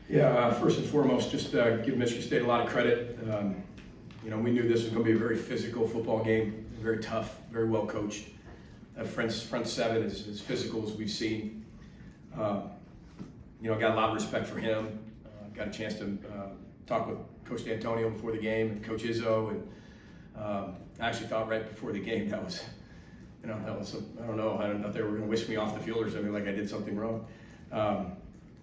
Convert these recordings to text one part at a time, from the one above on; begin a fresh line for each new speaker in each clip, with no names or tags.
Yeah, first and foremost, just give Michigan State a lot of credit. We knew this was going to be a very physical football game, very tough, very well coached. Front seven is as physical as we've seen. Got a lot of respect for him. Got a chance to talk with Coach D'Antonio before the game and Coach Izzo, and I actually thought right before the game I don't know if they were going to wish me off the field or something, like I did something wrong.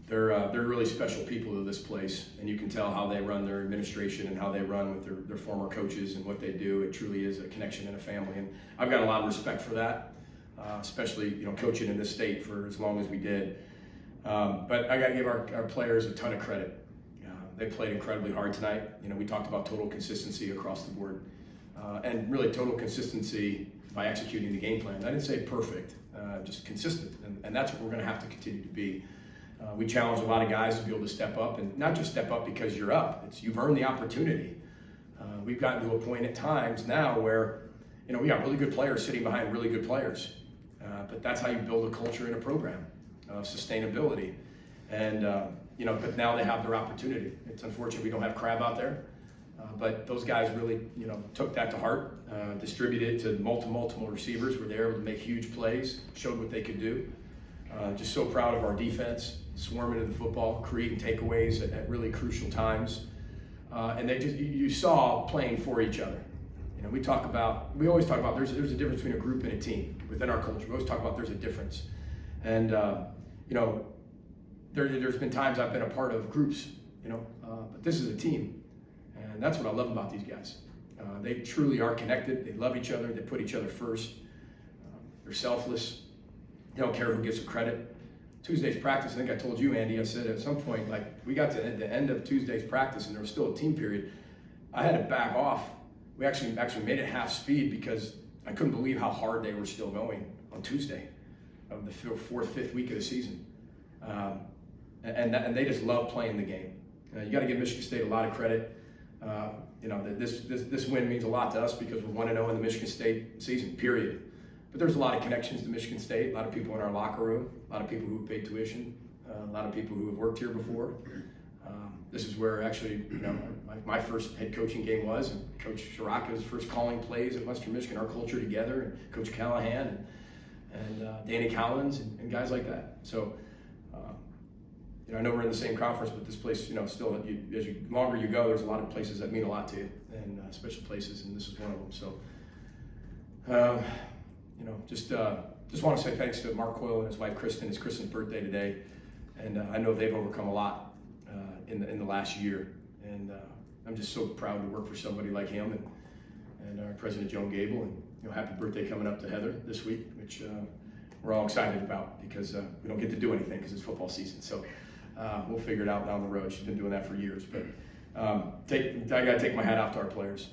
They're really special people to this place, and you can tell how they run their administration and how they run with their former coaches and what they do. It truly is a connection and a family, and I've got a lot of respect for that, especially coaching in this state for as long as we did. But I got to give our players a ton of credit. They played incredibly hard tonight. We talked about total consistency across the board, and really total consistency by executing the game plan. I didn't say perfect, just consistent, and that's what we're going to have to continue to be. We challenge a lot of guys to be able to step up, and not just step up because you're up. You've earned the opportunity. We've gotten to a point at times now where we got really good players sitting behind really good players, but that's how you build a culture in a program of sustainability. And but now they have their opportunity. It's unfortunate we don't have Crab out there, but those guys really took that to heart, distributed to multiple receivers, were there able to make huge plays, showed what they could do. Just so proud of our defense, swarming to the football, creating takeaways at really crucial times. And you saw playing for each other. We always talk about there's a difference between a group and a team within our culture. We always talk about there's a difference. And, there's been times I've been a part of groups, but this is a team. And that's what I love about these guys. They truly are connected. They love each other. They put each other first. They're selfless. They don't care who gets the credit. Tuesday's practice, I think I told you, Andy, I said at some point, we got to the end of Tuesday's practice and there was still a team period. I had to back off. We actually made it half speed because I couldn't believe how hard they were still going on Tuesday of the fifth week of the season. And they just love playing the game. You got to give Michigan State a lot of credit. This win means a lot to us because we're 1-0 in the Michigan State season, period. But there's a lot of connections to Michigan State, a lot of people in our locker room, a lot of people who have paid tuition, a lot of people who have worked here before. This is where actually, my first head coaching game was, and Coach Shiraka's first calling plays at Western Michigan, our culture together, and Coach Callahan and Danny Collins and guys like that. So, I know we're in the same conference, but this place, still, as longer you go, there's a lot of places that mean a lot to you, and special places, and this is one of them. So, just want to say thanks to Mark Coyle and his wife Kristen. It's Kristen's birthday today, and I know they've overcome a lot in the last year, and I'm just so proud to work for somebody like him and our President Joan Gable, and happy birthday coming up to Heather this week, which we're all excited about because we don't get to do anything because it's football season. So we'll figure it out down the road. She's been doing that for years, but I got to take my hat off to our players.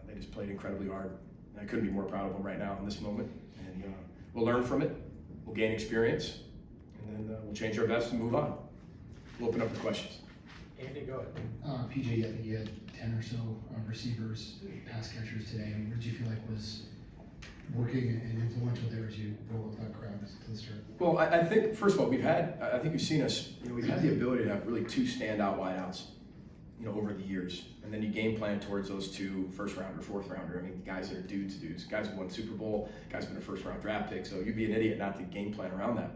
They just played incredibly hard. I couldn't be more proud of them right now in this moment. And we'll learn from it, we'll gain experience, and then we'll change our best and move on. We'll open up for questions.
Andy, go ahead.
PJ, I think you had 10 or so receivers, pass catchers today. What did you feel like was working and influential there as you roll with that crowd to the start?
Well, I think, first of all, I think you've seen us, we've had the ability to have really two standout wideouts, over the years. And then you game plan towards those two first rounder, fourth rounder. I mean, guys that are dudes, guys who won Super Bowl, guys who been a first round draft pick. So you'd be an idiot not to game plan around that.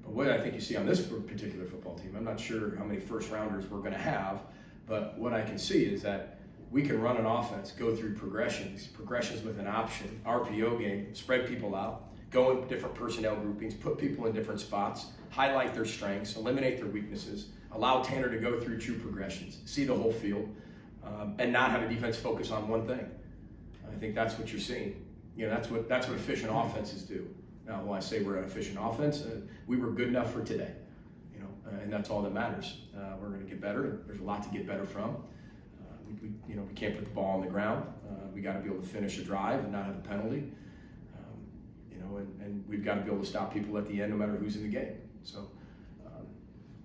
But what I think you see on this particular football team, I'm not sure how many first rounders we're going to have, but what I can see is that we can run an offense, go through progressions with an option, RPO game, spread people out, go in different personnel groupings, put people in different spots, highlight their strengths, eliminate their weaknesses, allow Tanner to go through true progressions, see the whole field, and not have a defense focus on one thing. I think that's what you're seeing. That's what efficient offenses do. Now, when I say we're an efficient offense, we were good enough for today, and that's all that matters. We're going to get better. There's a lot to get better from. We can't put the ball on the ground. We got to be able to finish a drive and not have a penalty. And we've got to be able to stop people at the end, no matter who's in the game. So,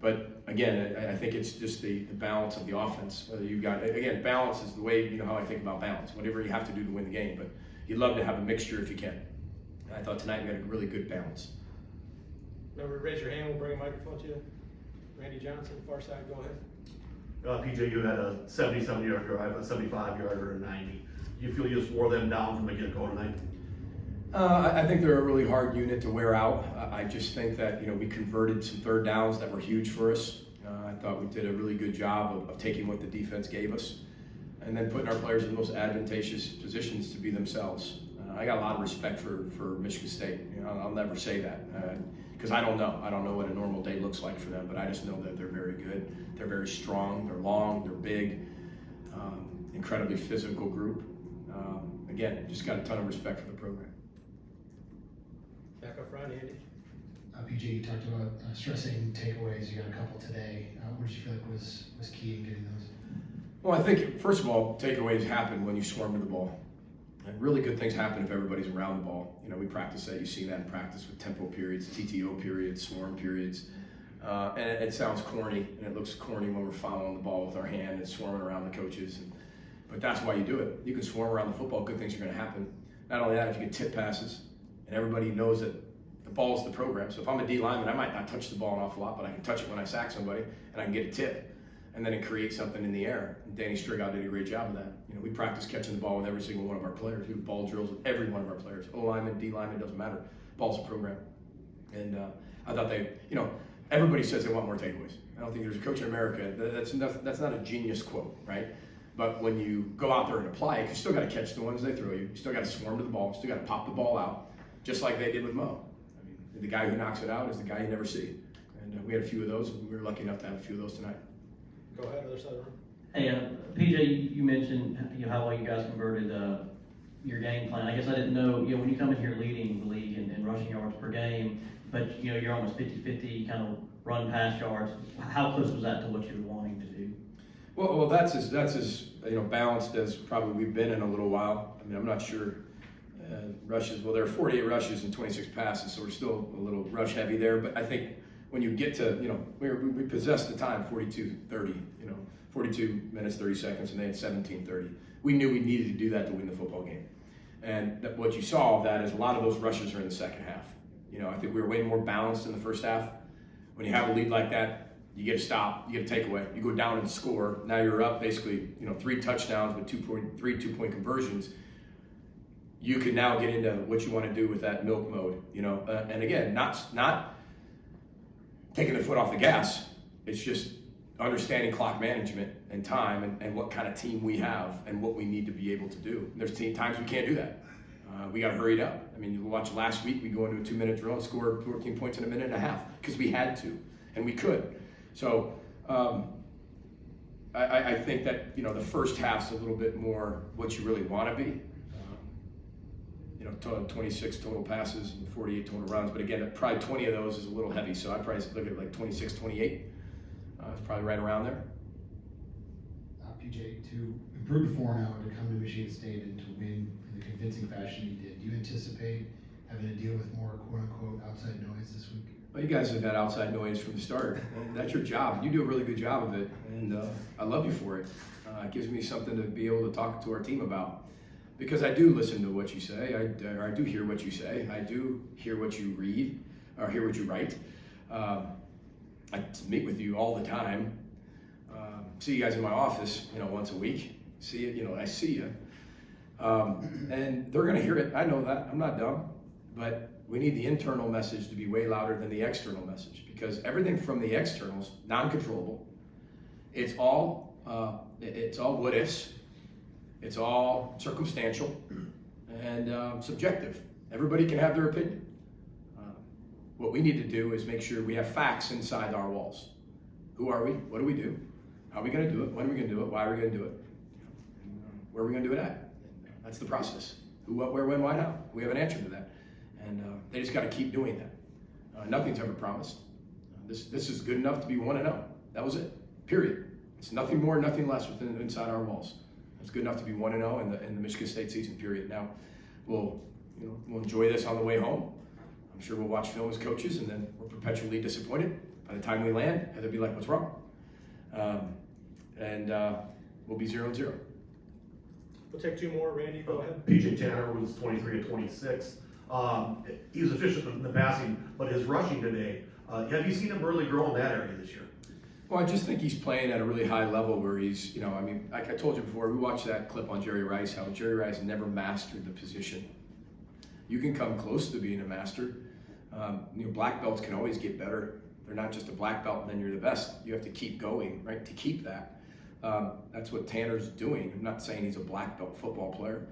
but again, I think it's just the balance of the offense. Whether you've got, again, balance is the way, how I think about balance. Whatever you have to do to win the game, but you'd love to have a mixture if you can. And I thought tonight we had a really good balance.
Remember, raise your hand. We'll bring a microphone to you. Randy Johnson, far side, go ahead.
PJ, you had a 77-yard drive, a 75-yarder, and 90. Do you feel you just wore them down from the get-go tonight?
I think they're a really hard unit to wear out. I just think that, we converted some third downs that were huge for us. I thought we did a really good job of taking what the defense gave us and then putting our players in the most advantageous positions to be themselves. I got a lot of respect for Michigan State. I'll never say that because I don't know. I don't know what a normal day looks like for them, but I just know that they're very good. They're very strong. They're long. They're big. Incredibly physical group. Again, just got a ton of respect for the program.
Back up front, Andy.
PJ, you talked about stressing takeaways. You got a couple today. What did you feel like was key in getting those?
Well, I think, first of all, takeaways happen when you swarm to the ball. And really good things happen if everybody's around the ball. We practice that. You see that in practice with tempo periods, TTO periods, swarm periods. And it sounds corny, and it looks corny when we're following the ball with our hand and swarming around the coaches. But that's why you do it. You can swarm around the football, good things are going to happen. Not only that, if you get tip passes, and everybody knows that the ball is the program. So if I'm a D lineman, I might not touch the ball an awful lot, but I can touch it when I sack somebody, and I can get a tip. And then it creates something in the air. And Danny Strigow did a great job of that. We practice catching the ball with every single one of our players. We do ball drills with every one of our players. O lineman, D lineman, doesn't matter. Ball's a program. And I thought everybody says they want more takeaways. I don't think there's a coach in America. That's not a genius quote, right? But when you go out there and apply it, you still got to catch the ones they throw you. You still got to swarm to the ball. You still got to pop the ball out, just like they did with Mo. The guy who knocks it out is the guy you never see. And we had a few of those, and we were lucky enough to have a few of those tonight.
Go ahead, other side of the room.
Hey, PJ, you mentioned how well you guys converted your game plan. I guess I didn't know, when you come in here leading the league in rushing yards per game, but you're almost 50-50 kind of run pass yards. How close was that to what you were wanting to do?
Well, that's as balanced as probably we've been in a little while. I'm not sure rushes. Well, there are 48 rushes and 26 passes, so we're still a little rush heavy there. But I think when you get to we possessed the time 42-30, 42 minutes 30 seconds, and they had 17-30. We knew we needed to do that to win the football game. And what you saw of that is a lot of those rushes are in the second half. I think we were way more balanced in the first half. When you have a lead like that, you get a stop, you get a takeaway, you go down and score. Now you're up basically, 3 touchdowns with 3 two-point conversions. You can now get into what you want to do with that milk mode, and again, not taking the foot off the gas. It's just understanding clock management and time and what kind of team we have and what we need to be able to do. And there's times we can't do that. We got to hurry it up. You watch last week, we go into a 2-minute drill and score 14 points in a minute and a half because we had to, and we could. So I think that, the first half's a little bit more what you really want to be. 26 total passes and 48 total runs. But again, probably 20 of those is a little heavy. So I'd probably look at like 26, 28. It's probably right around there.
PJ, to improve to 4-0, to come to Michigan State and to win in the convincing fashion you did, do you anticipate having to deal with more quote-unquote outside noise this week?
Well, you guys have had outside noise from the start. And that's your job. You do a really good job of it. And I love you for it. It gives me something to be able to talk to our team about. Because I do listen to what you say, I do hear what you say, I do hear what you read, or hear what you write. I meet with you all the time. See you guys in my office, once a week. See you, I see you. And they're gonna hear it, I know that, I'm not dumb. But we need the internal message to be way louder than the external message. Because everything from the externals, non-controllable, it's all what ifs. It's all circumstantial and subjective. Everybody can have their opinion. What we need to do is make sure we have facts inside our walls. Who are we? What do we do? How are we going to do it? When are we going to do it? Why are we going to do it? Where are we going to do it at? That's the process. Who, what, where, when, why, how. We have an answer to that. And they just got to keep doing that. Nothing's ever promised. This is good enough to be 1-0. That was it. Period. It's nothing more, nothing less inside our walls. It's good enough to be 1-0 in the Michigan State season, period. Now, we'll enjoy this on the way home. I'm sure we'll watch film as coaches, and then we're perpetually disappointed. By the time we land, they'll be like, what's wrong? We'll be 0-0.
We'll take 2 more. Randy, go ahead.
PJ Tanner was 23 of 26. He was efficient in the passing, but his rushing today, have you seen him really grow in that area this year?
Well, I just think he's playing at a really high level where he's, I mean, like I told you before, we watched that clip on Jerry Rice, how Jerry Rice never mastered the position. You can come close to being a master. Black belts can always get better. They're not just a black belt and then you're the best. You have to keep going, right, to keep that. That's what Tanner's doing. I'm not saying he's a black belt football player,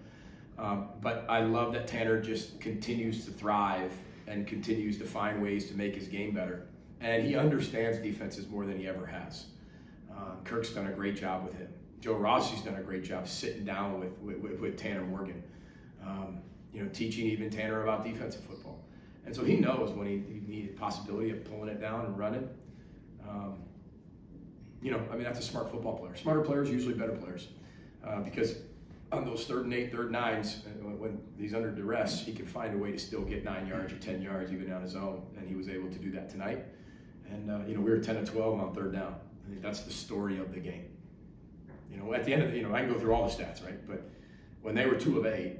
but I love that Tanner just continues to thrive and continues to find ways to make his game better. And he understands defenses more than he ever has. Kirk's done a great job with him. Joe Rossi's done a great job sitting down with Tanner Morgan, teaching even Tanner about defensive football. And so he knows when he needs a possibility of pulling it down and running. That's a smart football player. Smarter players are usually better players because on those 3rd and 8, 3rd and 9s, when he's under duress, he can find a way to still get 9 yards or 10 yards even on his own. And he was able to do that tonight. And, we were 10 of 12 on 3rd down. I think that's the story of the game. At the end of I can go through all the stats, right? But when they were 2 of 8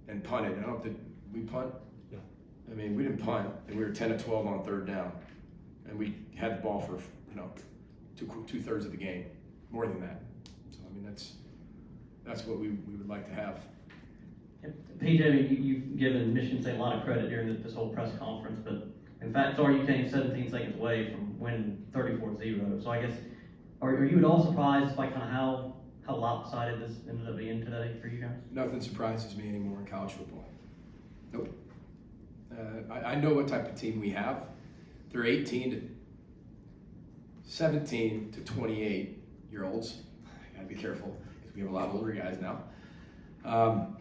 and punted, did we punt?
No.
I mean, we didn't punt, and we were 10 of 12 on 3rd down. And we had the ball for, 2/3 of the game, more than that. So, that's what we would like to have.
PJ, you've given Michigan State a lot of credit during this whole press conference, but in fact, sorry, you came 17 seconds away from winning 34-0. So I guess, are you at all surprised by kind of how lopsided this ended up being today for you guys?
Nothing surprises me anymore in college football. Nope. I know what type of team we have. They're 17 to 28-year-olds. I gotta be careful because we have a lot of older guys now.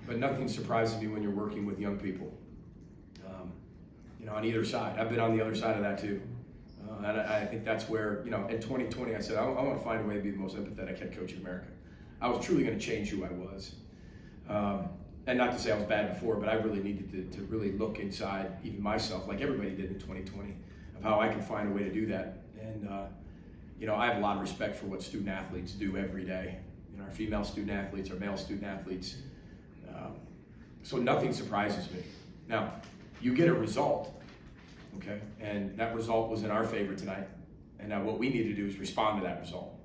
But nothing surprises me when you're working with young people. On either side. I've been on the other side of that too. And I think that's where, in 2020, I said, I want to find a way to be the most empathetic head coach in America. I was truly going to change who I was. And not to say I was bad before, but I really needed to really look inside, even myself, like everybody did in 2020, of how I can find a way to do that. And, I have a lot of respect for what student athletes do every day. Our female student athletes, our male student athletes. So nothing surprises me. Now, you get a result, okay? And that result was in our favor tonight. And now what we need to do is respond to that result.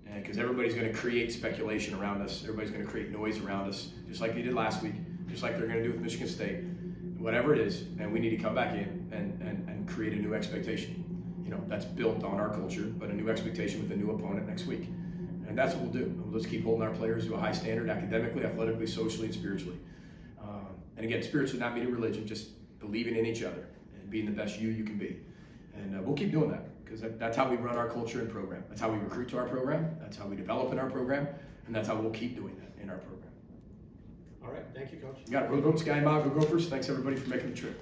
And because everybody's going to create speculation around us. Everybody's going to create noise around us, just like they did last week, just like they're going to do with Michigan State, whatever it is. And we need to come back in and create a new expectation. That's built on our culture, but a new expectation with a new opponent next week. And that's what we'll do. We'll just keep holding our players to a high standard academically, athletically, socially, and spiritually. And again, spiritually not meaning religion, just believing in each other and being the best you can be. And we'll keep doing that because that's how we run our culture and program. That's how we recruit to our program. That's how we develop in our program. And that's how we'll keep doing that in our program.
All right, thank you, Coach.
You got it. Road Sky Mile, go Gophers. Thanks everybody for making the trip.